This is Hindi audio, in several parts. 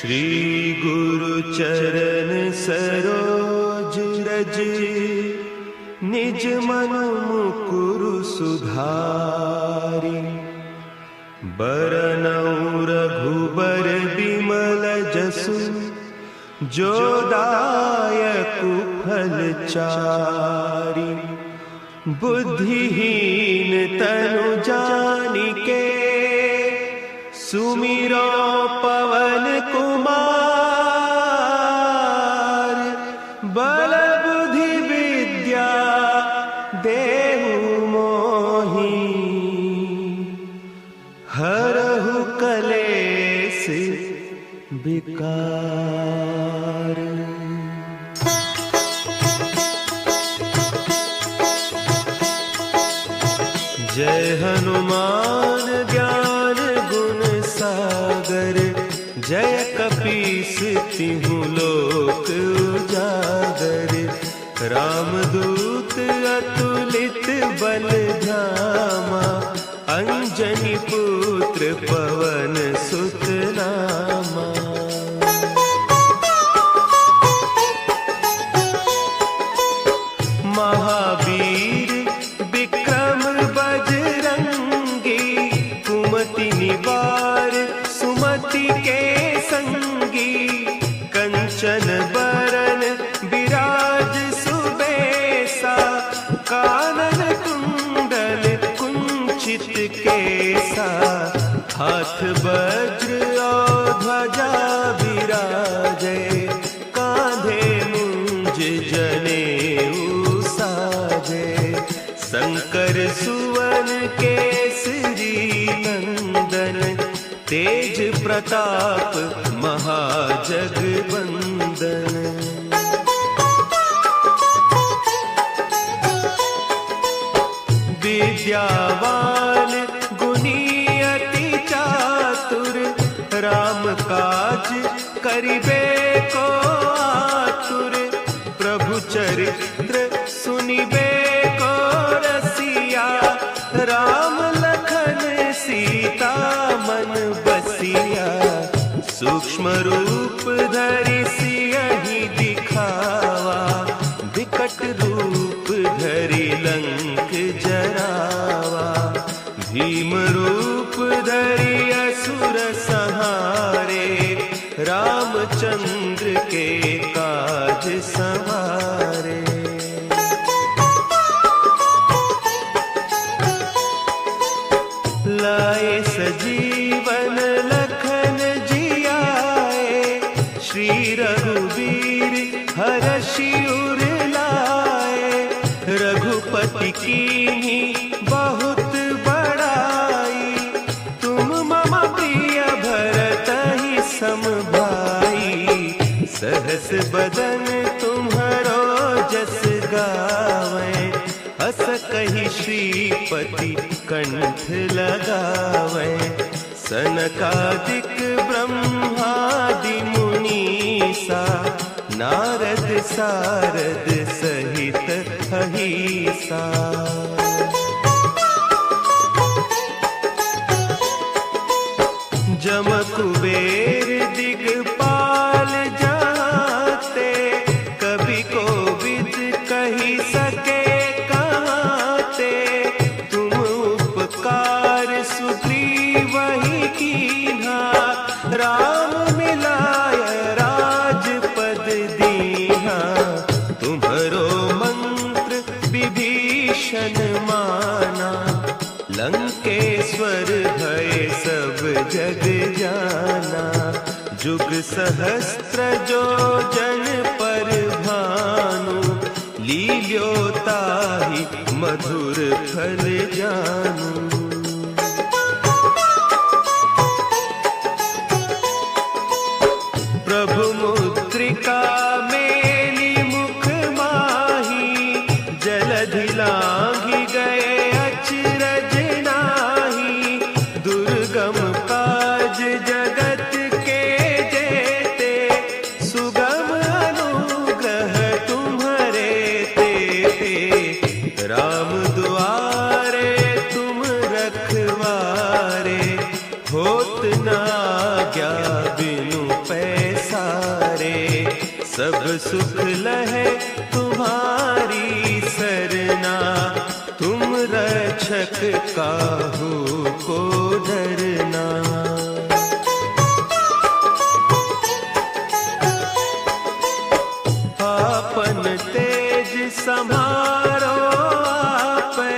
श्री गुरु चरण सरोज रज, निज मन मुकुरु सुधारि। बरनउँ रघुबर बिमल जसु, जो दायकु फल चारि। बुद्धिहीन तनु जानिके, सुमिरो पवन कुमार। बल बुद्धि विद्या देहु मोहि, हरहु कलेस विकार। जय हनुमान ज्ञान गुण सागर, जय कपीस तिहु लोक उजागर। रामदूत अतुलित बल धामा, अंजनी पुत्र पवन सुत नामा। महावीर विक्रम बजरंगी, कुमति निवार सुमति के संगी। कंचन बरन विराज सुबेसा, कानन कुंडल कुंचित केसा। हाथ वज्र और ध्वजा विराजे, कांधे मुंज जनेऊ साजे। शंकर सुवन केसरी नंदन, तेज प्रताप महाजगवंदन। विद्यावान गुणी अति चातुर, राम काज करिबे को आतुर। प्रभु चरित्र सुनिबे को रसिया, राम लखन सीता मन बसिया। सूक्ष्म रूप धरि सियहि दिखावा, विकट रूप धरि लंक जरावा। भीम रूप धरि असुर संहारे, रामचंद्र के काज सवारे। लाए सजीवन लखन जियाए, श्री रघुवीर हरषि उर लाए। रघुपति कीन्ही बहुत बड़ाई, तुम मम प्रिय भरतहि सम भाई। सहस बदन तुम्हरो जस गावें, हस कहि श्रीपति कंठ लगावें। सनकादिक ब्रह्मादि मुनीसा, नारद सारद सहित अहीसा। जम कुबेर दिगपाल जाते, कवि कोविद कहि सके कहते। तुम उपकार सुग्रीवहि कीन्हा, राम मिलाय राजपद दीन्हा। तुम्हरो मंत्र विभीषण माना, लंकेश्वर भय सब जग जाना। जुग सहस्त्र जो जन पर भानु, लील्यो ताहि मधुर फल जानू। प्रभु मुद्रिका मेली मुख माही, जलधि लांघि गए अचरज नाही। दुर्गम काज जगत के जेते, सुगम अनुग्रह तुम्हरे तेते। राम दुआरे तुम रखवारे, होत न आज्ञा बिनु पै सब सुख लहे तुम्हारी सरना, तुम रक्षक काहू को डरना। आपन तेज संभारो आपे,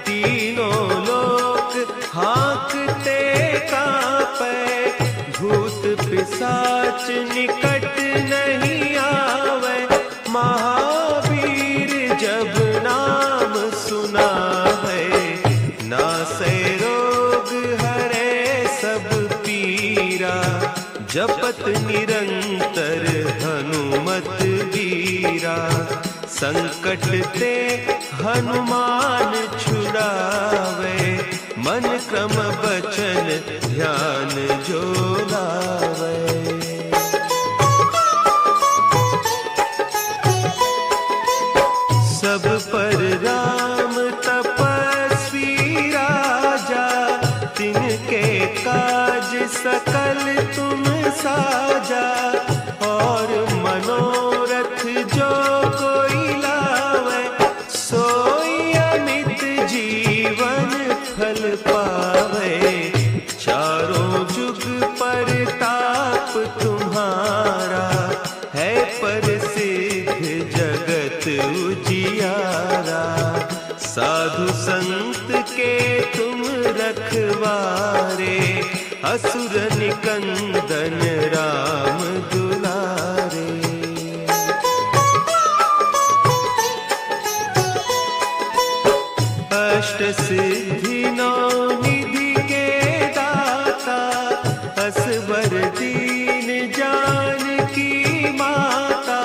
तीनों लोक हाँकते कांपे, भूत पिशाच निकट नहीं आवे, महावीर जब नाम सुना है, नासे रोग हरे सब पीरा, जपत निरंतर हनुमत वीरा, संकट ते हनुमान छुड़ावे, मन क्रम बचन ध्यान जो लावे। सब पर राम तपस्वी राजा, तिनके काज सकल तुम साजा, और मनोरथ जो कोई लावे, सोई अमित जीवन फल पावे, चारों जुग परताप तुम्हारा, है प्रसिद्ध जगत उजियारा, साधु संत के तुम रखवारे, असुर निकंदन राम दुलारे। अष्ट सिद्धि नौ निधि के दाता, असवर दीन जानकी माता,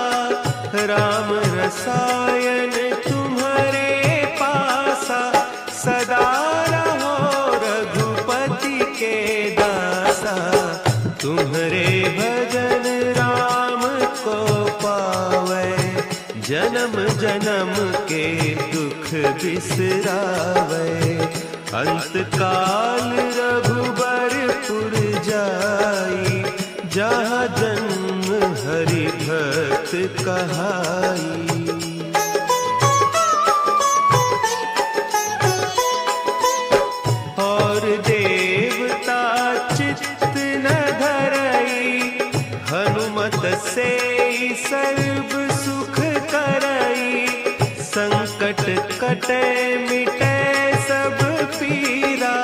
राम रसायन तुम्हारे पासा, सदा रहो रघुपति के दासा, तुम्हारे भजन राम को पावे, जन्म जन्म के दुख बिसरावे, अंत काल रघुबरपुर जाई, जहाँ जन्म हरि भक्त कहाई। और देवता चित्त न धरई, हनुमत से सर्व सुख करई, संकट कटे मिटे सब पीरा,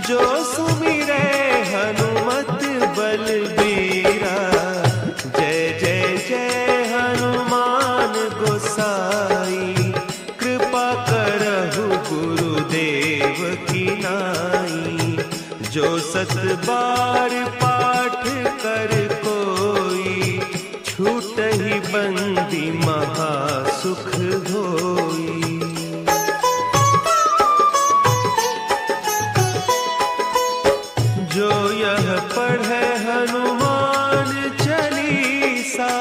जो सुमिरे हनुमत बलबीरा, जय जय जय हनुमान गोसाई, कृपा करहु गुरुदेव की नाई, जो सत बार पाठ कर कोई, छूट ही बंदी महासुख होई। जो यह पढ़े हनुमान चालीसा,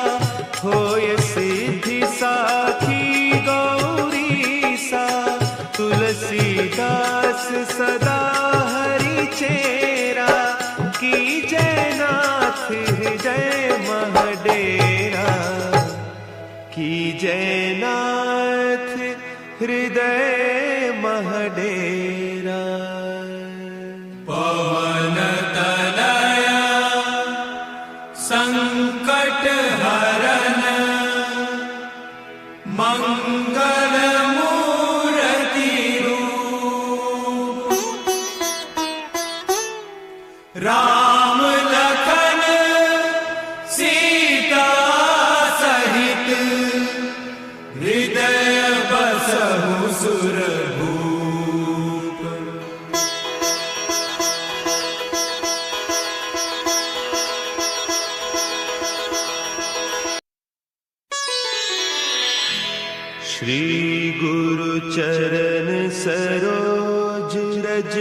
होय सिद्धि साखी गौरीसा, तुलसीदास सदा हरि चेरा, की जय नाथ हृदय महडेरा, की जय नाथ हृदय महडेरा। पवन तनया संकट हरन, मंगल मूर्ति रूप, राम लखन सीता सहित, हृदय बसहु सुरभूप। श्री गुरु चरण सरोज रज,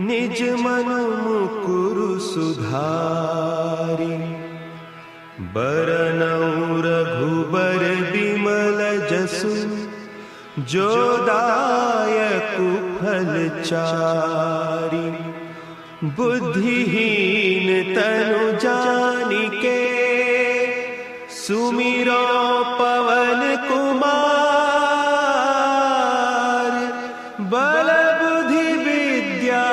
निज मन मुकुरु सुधारि, बरनउँ रघुबर बिमल जसु, जो दायकु फल चारि, बुद्धिहीन तनु जानिके, सुमिरो पवन कुमार, बल बुद्धि विद्या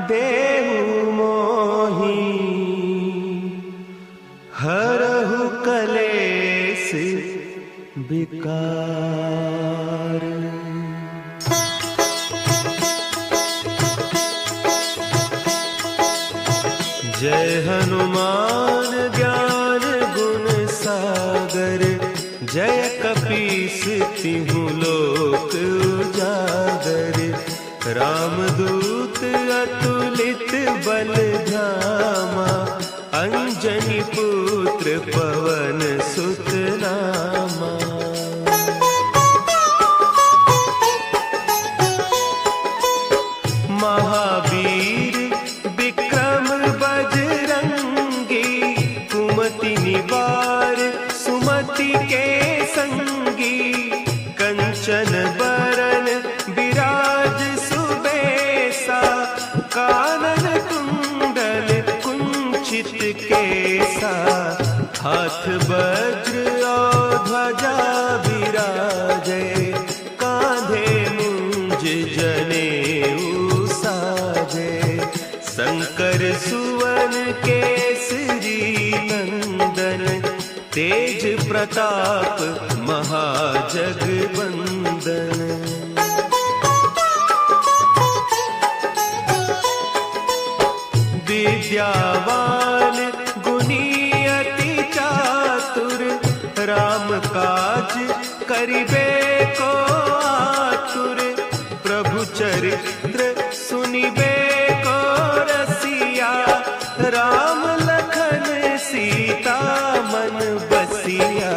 देहु मोहि, हरहु कलेस विकार। जय हनुमान ज्ञान गुण सागर, जय कपीस तिहु लोक उजागर। रामदूत अतुलित बल धामा, अंजनी पुत्र पवन सुत नामा। महावीर विक्रम बजरंगी, कुमति निवार सुमति के संगी। कंचन बरन विराज सुबेसा, कानन कुंडल कुंचित केसा। हाथ वज्र और ध्वजा विराजे, कांधे मुंज जनेऊ साजे। शंकर सुवन केसरी नंदन, तेज प्रताप महाजगवंदन। विद्यावान गुणी अति चातुर, राम काज करिबे को आतुर। प्रभु चरित्र सुनिबे को रसिया, राम लखन सीता मन बसिया।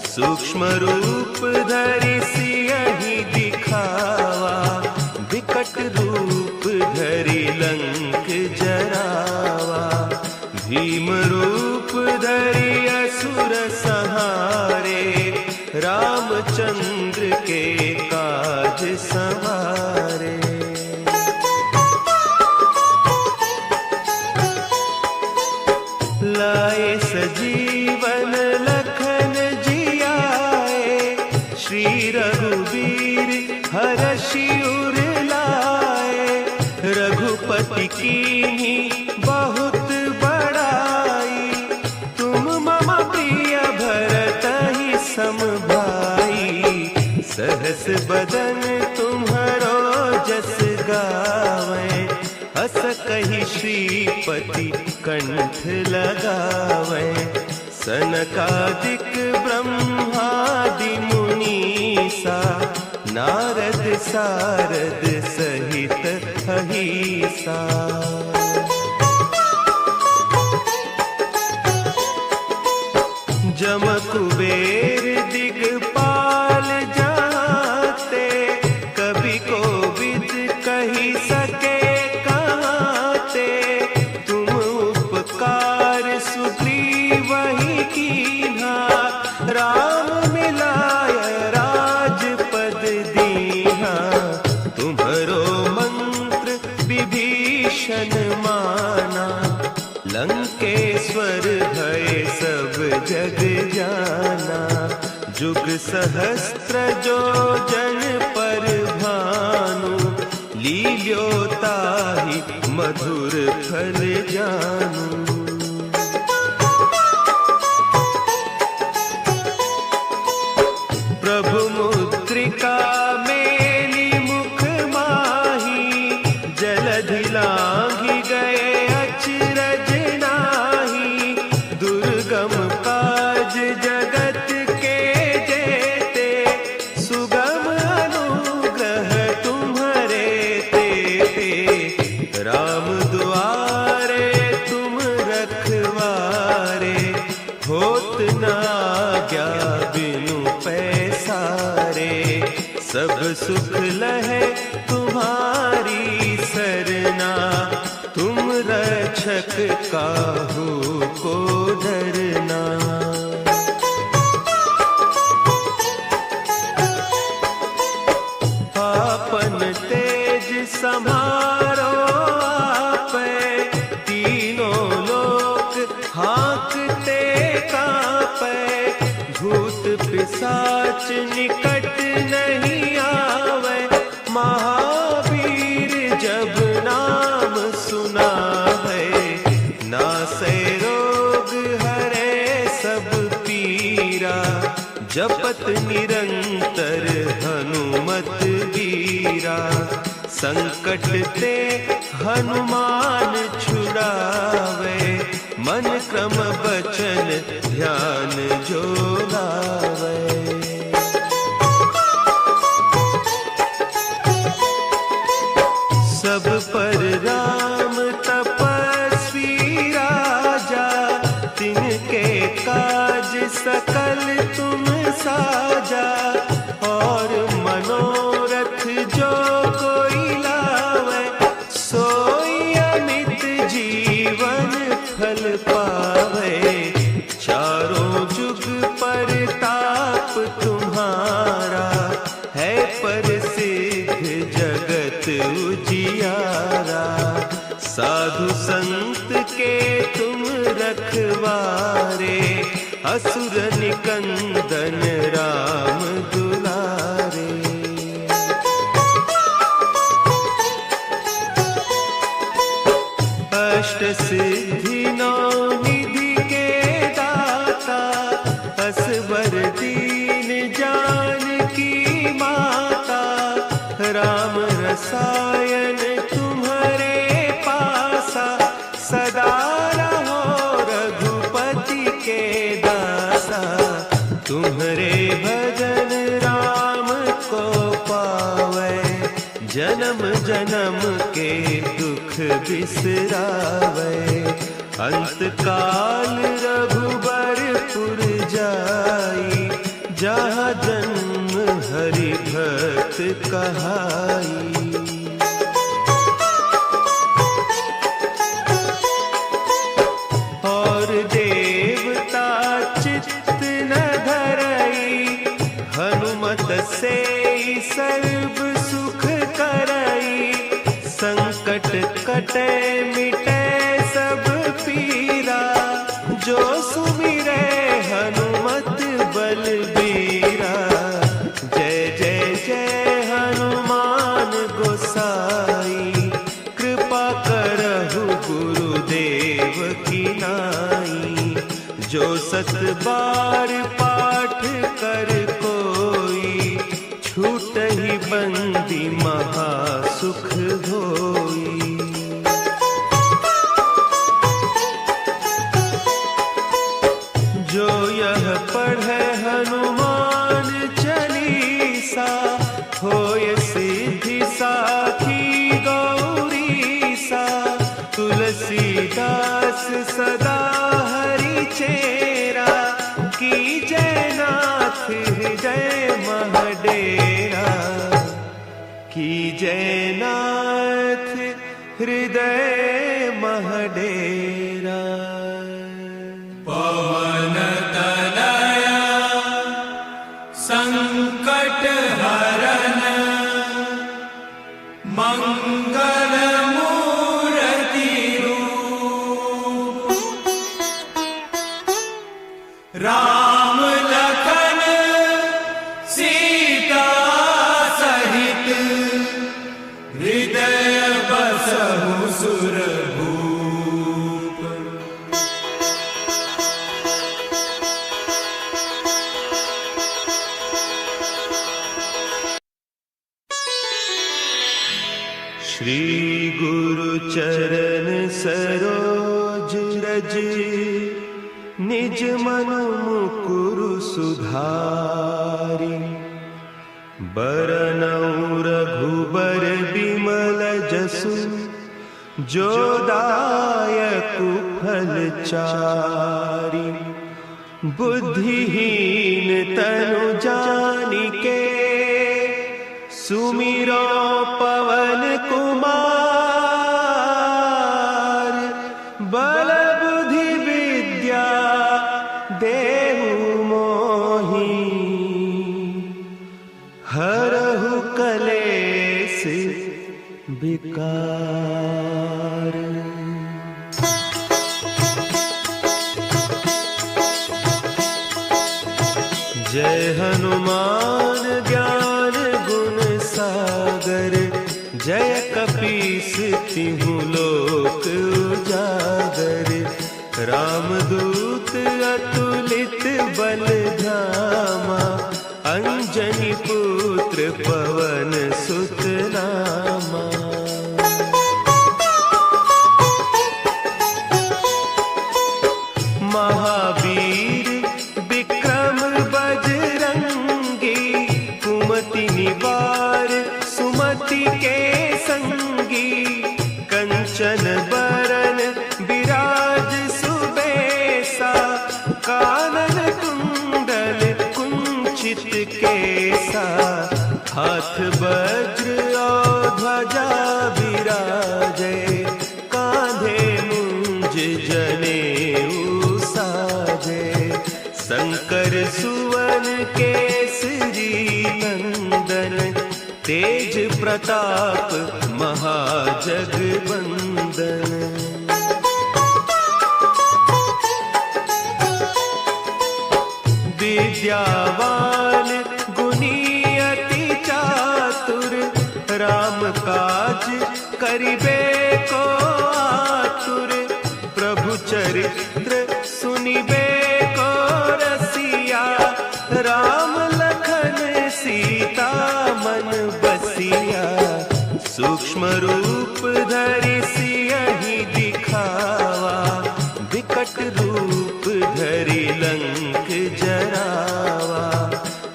सूक्ष्म रूप धरि सियहि दिखावा, विकट रूप धरि लंक जरावा। भीम रूप धरि असुर संहारे, रामचंद्र के काज सवारे। लाए सजीवन लखन जियाए, श्री रघुवीर हरषि उर लाए। रघुपति कीन्ही बहुत बड़ाई, तुम मम प्रिय भरतहि सम भाई। सहस बदन तुम्हरो जस गावें, हस कहि श्रीपति कंठ लगावें। सनकादिक ब्रह्मादि मुनीसा, नारद सारद सहित अहीसा। जम कुबेर दिगपाल जाते, कवि कोविद कहि सके कहते। तुम उपकार सुग्रीवहि कीन्हा, राम मिलाय राजपद दीन्हा। तुम्हरो मंत्र विभीषण माना, लंकेश्वर भय सब जग जाना। जुग सहस्त्र जो जन पर भानु, लील्यो ताहि मधुर फल जानू। प्रभु मुद्रिका मेली मुख माही, जलधि लांघि गए अचरज नाही। दुर्गम काज जगत के जेते, सुगम अनुग्रह तुम्हरे तेते। राम दुआरे तुम रखवारे, होत न आज्ञा बिनु पैसारे। सब सुख लहे तुम्हारी सरना, तुम रक्षक काहू को डरना। आपन तेज समारो आपै, तीनों लोक हाँकते कांपै। सुना है, नासै रोग हरे सब पीरा, जपत निरंतर हनुमत वीरा। संकट ते हनुमान छुड़ावे, मन क्रम बचन ध्यान जो लावे। सब पर राम तपस्वी राजा, तिनके काज सकल तुम साजा। और मनोरथ जो कोई लावे, सोई अमित जीवन फल पावे। चारों जुग परताप तुम्हारा, है प्रसिद्ध जगत उजियारा। साधु संत के तुम रखवारे, असुर निकंदन राम दुलारे। अष्ट सिद्धि नौ निधि के दाता, असवर दीन जानकी माता। राम रसायन तुम्हारे पासा, सदा रहो रघुपति के दासा। तुम्हारे भजन राम को पावे, जन्म जन्म के दुख बिसरावे। अंत काल रघुबरपुर जाई, जहाँ जन्म हरि भक्त कहाई। और देवता चित्त न धरई, हनुमत से सर्व सुख करई। संकट कटे मिटे सब पीरा, जो सुमिरे हनुमत बलबीरा। जय जय जय हनुमान गोसाई, कृपा करहु गुरुदेव की नाई। जो सत बार पाठ कर कोई, छूटहि बंदी महा सुख होई। जो यह पढ़े हनुमान चालीसा, होय सिद्धि साखी गौरीसा। तुलसीदास सदा हरि चेरा, की जयनाथ हृदय महडेरा। की जयनाथ हृदय महडेरा। पवन तनया संकट हरन, मंगल मूर्ति रूप। राम लखन सीता सहित, हृदय बसहु सुरभूप। श्री गुरु चरण सरोज रज, निज मन मुकुरु सुधारि। बरनउँ रघुबर बिमल जसु, जो दायकु फल चारि। बुद्धिहीन तनु जानिके, सुमिरो पवन कुमार। बल बुद्धि विद्या देहु मोहि, हरहु कलेस विकार। जय हनुमान ज्ञान गुण सागर, जय कपीस तिहु तीनों लोक उजागर, रामदूत अतुलित बल धामा, अंजनी पुत्र पवन सुत नामा। महावीर विक्रम बजरंगी, कुमति निवार सुमति के संगी, कंचन बरन विराज सुबेसा, कानन कुंडल कुंचित केसा, हाथ वज्र और ध्वजा विराजे, कांधे मुंज जनेऊ साजे, शंकर सुवन केसरी नंदन, तेज प्रताप महाजगवंदन। विद्यावान गुणी अति चातुर, राम काज करिबे को आतुर, प्रभु चरित्र सुनिबे को रसिया, राम लखन सीता मन बसिया, सूक्ष्म रूप धरि सियहि दिखावा, विकट रूप धरि लंक जरावा,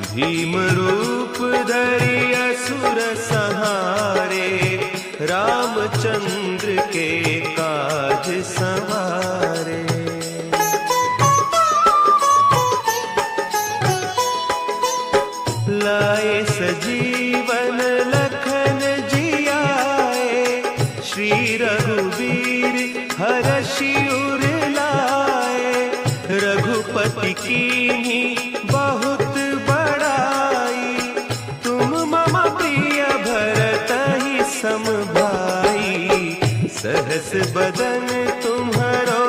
भीम रूप धरि असुर संहारे, रामचंद्र के काज संवारे। लाए सजीवन लखन जियाए, श्री रघुवीर हरषि उर लाए, रघुपति कीन्ही बहुत बड़ाई, तुम मम प्रिय भरतहि सम भाई, सहस बदन तुम्हरो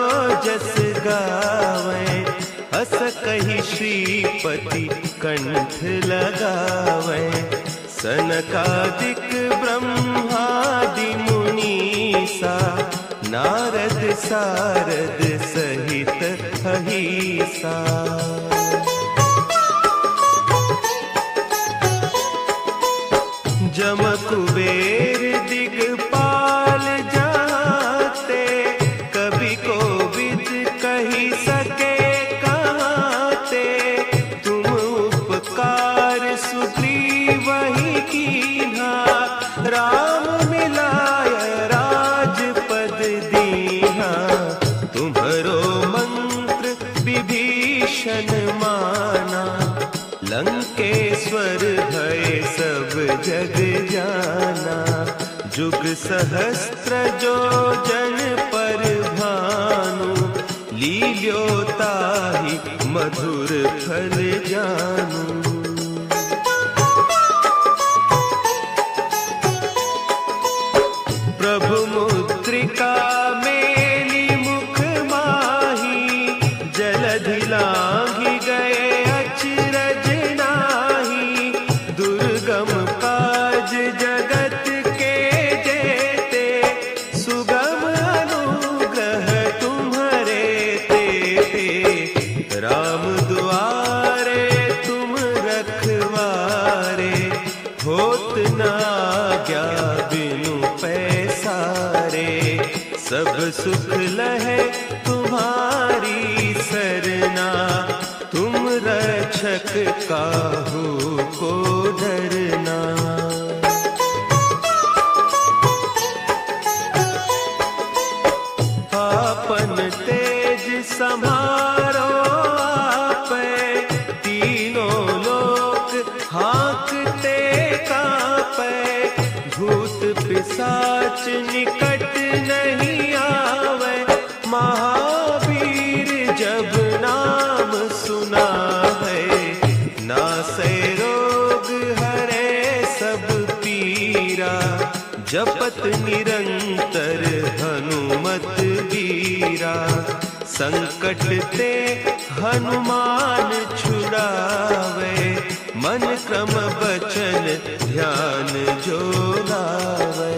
जस गावें, अस कहि श्रीपति कंठ लगावें, सनकादिक ब्रह्मादि मुनीसा, नारद सारद सहित अहिसा। जम कुबेर दिगपाल जाते, कवि कोविद कहि सके कहते, तुम उपकार सुग्रीवहि कीन्हा, राम मिलाय राजपद दीन्हा, तुम्हरो मंत्र विभीषण माना, लंकेश्वर भय सब जग जाना, जुग सहस्त्र जो जन पर भानु, लील्योताहि मधुर फल जानू। प्रभु मुद्रिका मेली मुख माही, जलधि लांघि गए अचरज नाही, दुर्गम काज जगत के जेते, सुगम अनुग्रह तुम्हरे तेते, राम दुआरे तुम रखवारे, होत न आज्ञा बिनु पैसारे, सब सुख लहे तुम्हारी सरना, तुम रक्षक काहू को डरना। आपन तेज संभारो आपै, तीनों लोक हाँकते कांपै, भूत पिशाच निकट नहीं आवे, महावीर जब नाम सुना है, नासै रोग हरे सब पीरा, जपत निरंतर हनुमत वीरा, संकट ते हनुमान छुड़ावे, मन क्रम बचन ध्यान जो लावे।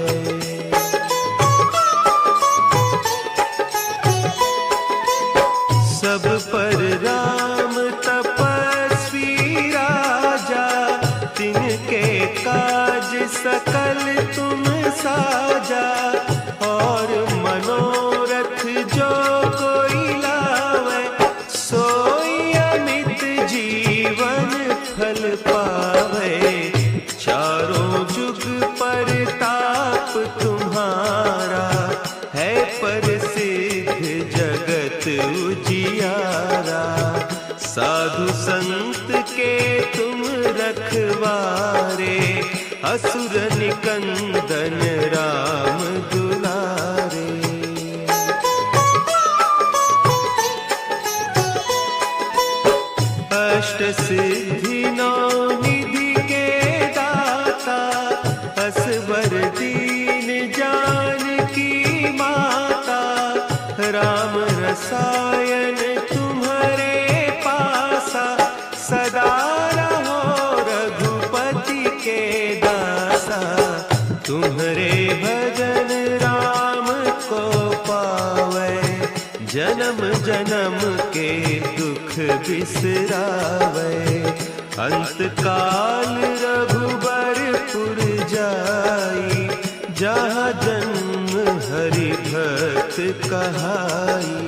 प्रसिद्ध जगत उजियारा, साधु संत के तुम रखवारे, असुर निकंदन राम दुलारे। अष्ट सिद्धि नौ निधि के दाता, असवर दीन जानकी माता, राम रसायन तुम्हारे पासा, सदा रहो रघुपति के दासा। तुम्हारे भजन राम को पावे, जन्म जन्म के दुख बिसरावे। अंत काल रघुबरपुर जाई, जहाँ जन्म हरि भक्त कहाई।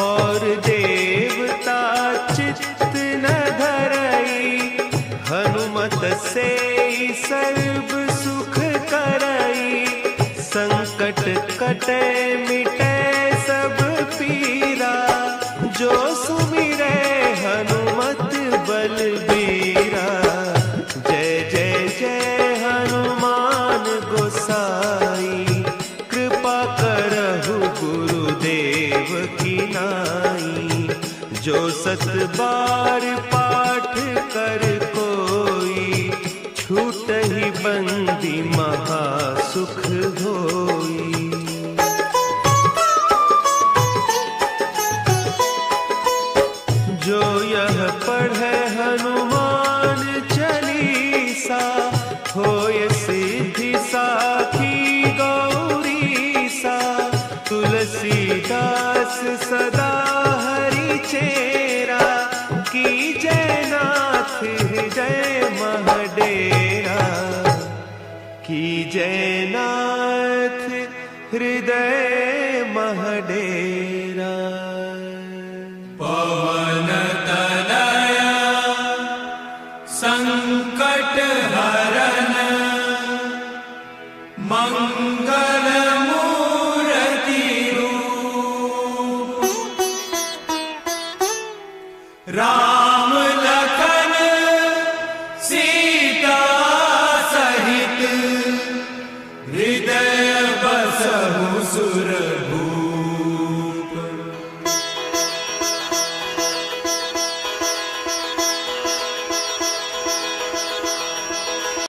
और देवता चित्त न धरई, हनुमत से सर्व सुख करई। संकट कटे मिटे सब पीरा, जो सुमिरे हनुमत बलबीरा। जय जय जय हनुमान गोसाई, कृपा करहु गुरुदेव की नाई। जो सत बार पाठ कर कोई, छूटहि बंदी महा सुख होई। जो यह पढ़े हनुमान चालीसा, होय सिद्धि साखी गौरीसा। तुलसीदास सदा हरि चेरा, की जय नाथ हृदय महडेरा। की जय नाथ हृदय महडेरा। पवन तनया संकट हरन, मंगल मूर्ति रूप। राम